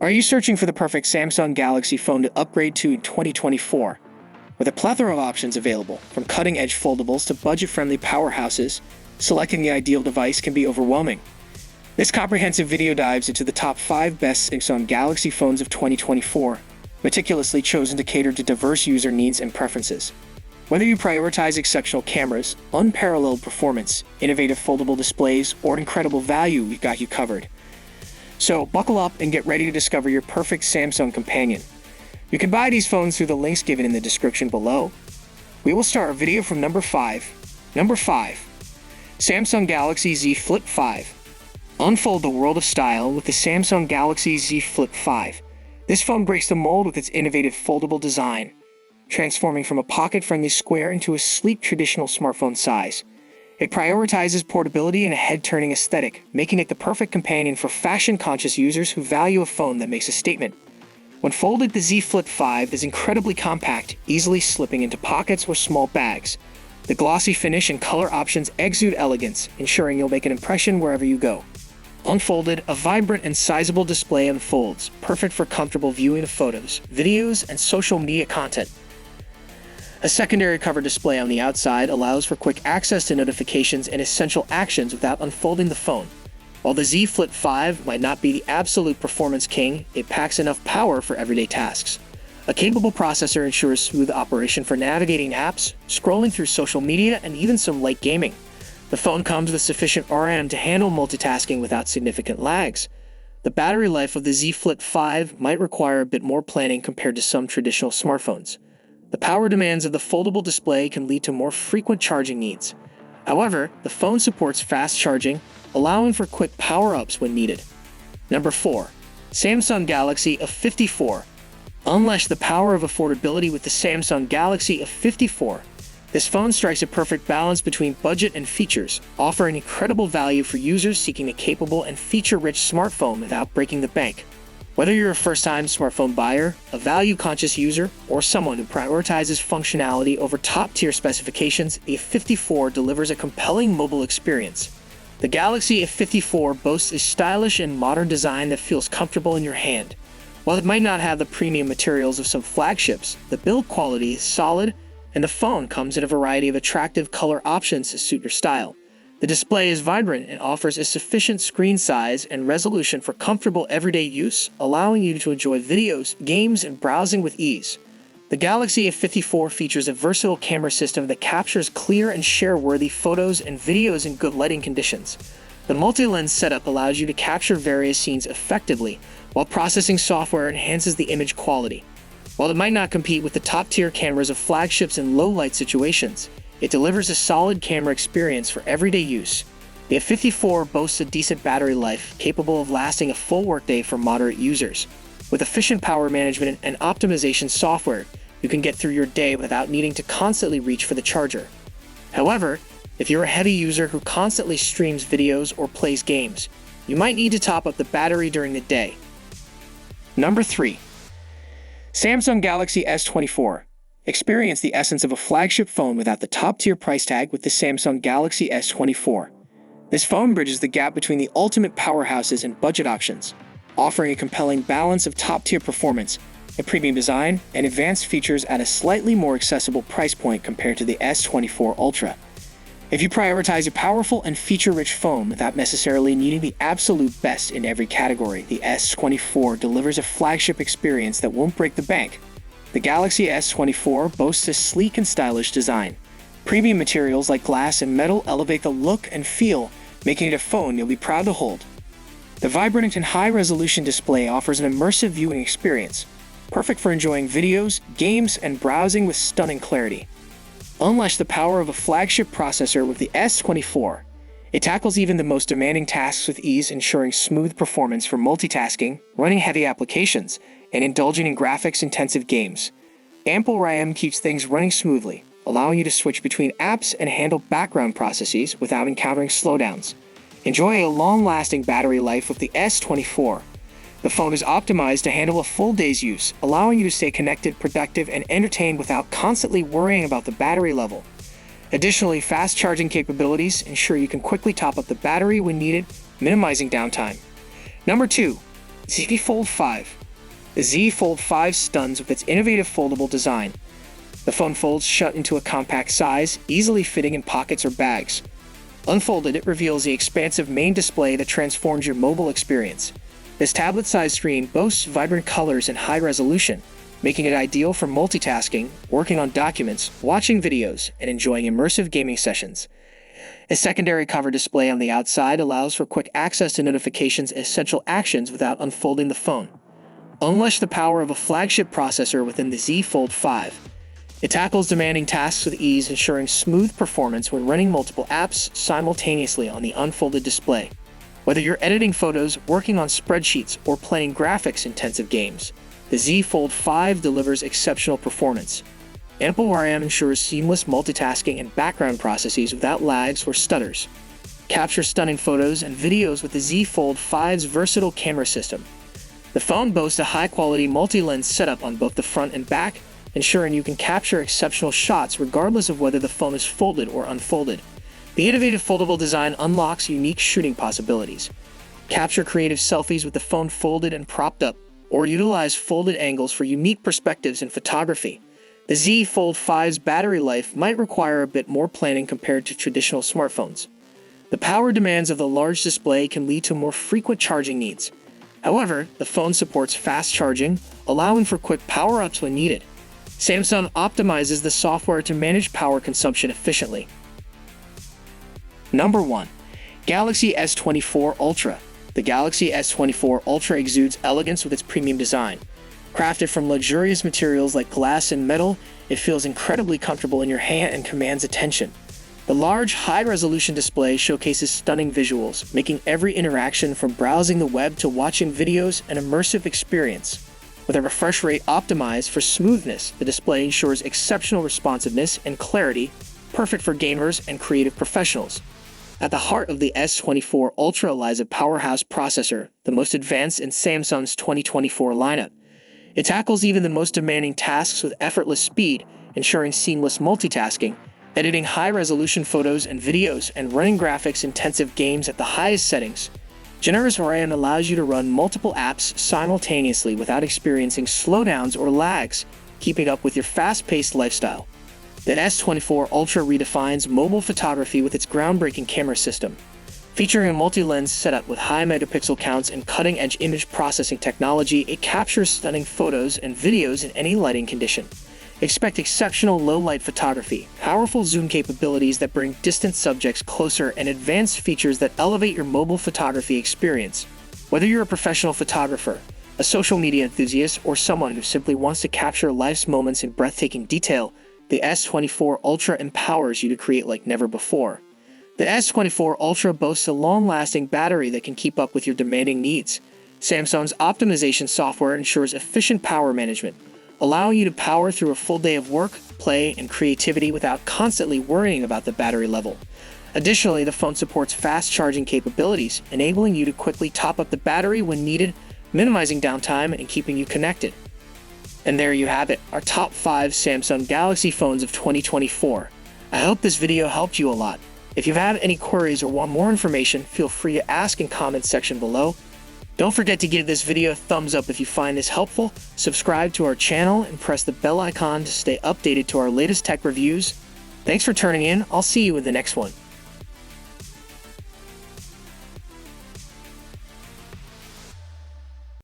Are you searching for the perfect Samsung Galaxy phone to upgrade to in 2024? With a plethora of options available, from cutting-edge foldables to budget-friendly powerhouses, selecting the ideal device can be overwhelming. This comprehensive video dives into the top 5 best Samsung Galaxy phones of 2024, meticulously chosen to cater to diverse user needs and preferences. Whether you prioritize exceptional cameras, unparalleled performance, innovative foldable displays, or incredible value, we've got you covered. So buckle up and get ready to discover your perfect Samsung companion. You can buy these phones through the links given in the description below. We will start our video from number 5. Number 5. Samsung Galaxy Z Flip 5. Unfold the world of style with the Samsung Galaxy Z Flip 5. This phone breaks the mold with its innovative foldable design, transforming from a pocket-friendly square into a sleek traditional smartphone size. It prioritizes portability and a head-turning aesthetic, making it the perfect companion for fashion-conscious users who value a phone that makes a statement. When folded, the Z Flip 5 is incredibly compact, easily slipping into pockets or small bags. The glossy finish and color options exude elegance, ensuring you'll make an impression wherever you go. Unfolded, a vibrant and sizable display unfolds, perfect for comfortable viewing of photos, videos, and social media content. A secondary cover display on the outside allows for quick access to notifications and essential actions without unfolding the phone. While the Z Flip 5 might not be the absolute performance king, it packs enough power for everyday tasks. A capable processor ensures smooth operation for navigating apps, scrolling through social media, and even some light gaming. The phone comes with sufficient RAM to handle multitasking without significant lags. The battery life of the Z Flip 5 might require a bit more planning compared to some traditional smartphones. The power demands of the foldable display can lead to more frequent charging needs. However, the phone supports fast charging, allowing for quick power-ups when needed. Number 4. Samsung Galaxy A54. Unleash the power of affordability with the Samsung Galaxy A54. This phone strikes a perfect balance between budget and features, offering incredible value for users seeking a capable and feature-rich smartphone without breaking the bank. Whether you're a first-time smartphone buyer, a value-conscious user, or someone who prioritizes functionality over top-tier specifications, the A54 delivers a compelling mobile experience. The Galaxy A54 boasts a stylish and modern design that feels comfortable in your hand. While it might not have the premium materials of some flagships, the build quality is solid, and the phone comes in a variety of attractive color options to suit your style. The display is vibrant and offers a sufficient screen size and resolution for comfortable everyday use, allowing you to enjoy videos, games, and browsing with ease. The Galaxy A54 features a versatile camera system that captures clear and share-worthy photos and videos in good lighting conditions. The multi-lens setup allows you to capture various scenes effectively, while processing software enhances the image quality. While it might not compete with the top-tier cameras of flagships in low-light situations, it delivers a solid camera experience for everyday use. The A54 boasts a decent battery life, capable of lasting a full workday for moderate users. With efficient power management and optimization software, you can get through your day without needing to constantly reach for the charger. However, if you're a heavy user who constantly streams videos or plays games, you might need to top up the battery during the day. Number 3. Samsung Galaxy S24. Experience the essence of a flagship phone without the top-tier price tag with the Samsung Galaxy S24. This phone bridges the gap between the ultimate powerhouses and budget options, offering a compelling balance of top-tier performance, a premium design, and advanced features at a slightly more accessible price point compared to the S24 Ultra. If you prioritize a powerful and feature-rich phone without necessarily needing the absolute best in every category, the S24 delivers a flagship experience that won't break the bank. The Galaxy S24 boasts a sleek and stylish design. Premium materials like glass and metal elevate the look and feel, making it a phone you'll be proud to hold. The vibrant and high-resolution display offers an immersive viewing experience, perfect for enjoying videos, games, and browsing with stunning clarity. Unleash the power of a flagship processor with the S24. It tackles even the most demanding tasks with ease, ensuring smooth performance for multitasking, running heavy applications, and indulging in graphics-intensive games. Ample RAM keeps things running smoothly, allowing you to switch between apps and handle background processes without encountering slowdowns. Enjoy a long-lasting battery life with the S24. The phone is optimized to handle a full day's use, allowing you to stay connected, productive, and entertained without constantly worrying about the battery level. Additionally, fast charging capabilities ensure you can quickly top up the battery when needed, minimizing downtime. Number 2. Z Fold 5. The Z Fold 5 stuns with its innovative foldable design. The phone folds shut into a compact size, easily fitting in pockets or bags. Unfolded, it reveals the expansive main display that transforms your mobile experience. This tablet-sized screen boasts vibrant colors and high resolution, making it ideal for multitasking, working on documents, watching videos, and enjoying immersive gaming sessions. A secondary cover display on the outside allows for quick access to notifications and essential actions without unfolding the phone. Unleash the power of a flagship processor within the Z Fold 5. It tackles demanding tasks with ease, ensuring smooth performance when running multiple apps simultaneously on the unfolded display. Whether you're editing photos, working on spreadsheets, or playing graphics-intensive games, the Z Fold 5 delivers exceptional performance. Ample RAM ensures seamless multitasking and background processes without lags or stutters. Capture stunning photos and videos with the Z Fold 5's versatile camera system. The phone boasts a high-quality multi-lens setup on both the front and back, ensuring you can capture exceptional shots regardless of whether the phone is folded or unfolded. The innovative foldable design unlocks unique shooting possibilities. Capture creative selfies with the phone folded and propped up, or utilize folded angles for unique perspectives in photography. The Z Fold 5's battery life might require a bit more planning compared to traditional smartphones. The power demands of the large display can lead to more frequent charging needs. However, the phone supports fast charging, allowing for quick power-ups when needed. Samsung optimizes the software to manage power consumption efficiently. Number 1. Galaxy S24 Ultra. The Galaxy S24 Ultra exudes elegance with its premium design. Crafted from luxurious materials like glass and metal, it feels incredibly comfortable in your hand and commands attention. The large, high-resolution display showcases stunning visuals, making every interaction from browsing the web to watching videos an immersive experience. With a refresh rate optimized for smoothness, the display ensures exceptional responsiveness and clarity, perfect for gamers and creative professionals. At the heart of the S24 Ultra lies a powerhouse processor, the most advanced in Samsung's 2024 lineup. It tackles even the most demanding tasks with effortless speed, ensuring seamless multitasking, editing high-resolution photos and videos, and running graphics-intensive games at the highest settings. Generous RAM allows you to run multiple apps simultaneously without experiencing slowdowns or lags, keeping up with your fast-paced lifestyle. The S24 Ultra redefines mobile photography with its groundbreaking camera system. Featuring a multi-lens setup with high megapixel counts and cutting-edge image processing technology, it captures stunning photos and videos in any lighting condition. Expect exceptional low-light photography, powerful zoom capabilities that bring distant subjects closer, and advanced features that elevate your mobile photography experience. Whether you're a professional photographer, a social media enthusiast, or someone who simply wants to capture life's moments in breathtaking detail, the S24 Ultra empowers you to create like never before. The S24 Ultra boasts a long-lasting battery that can keep up with your demanding needs. Samsung's optimization software ensures efficient power management, allowing you to power through a full day of work, play, and creativity without constantly worrying about the battery level. Additionally, the phone supports fast charging capabilities, enabling you to quickly top up the battery when needed, minimizing downtime and keeping you connected. And there you have it, our top 5 Samsung Galaxy phones of 2024. I hope this video helped you a lot. If you have any queries or want more information, feel free to ask in the comments section below. Don't forget to give this video a thumbs up if you find this helpful, subscribe to our channel, and press the bell icon to stay updated to our latest tech reviews. Thanks for tuning in. I'll see you in the next one.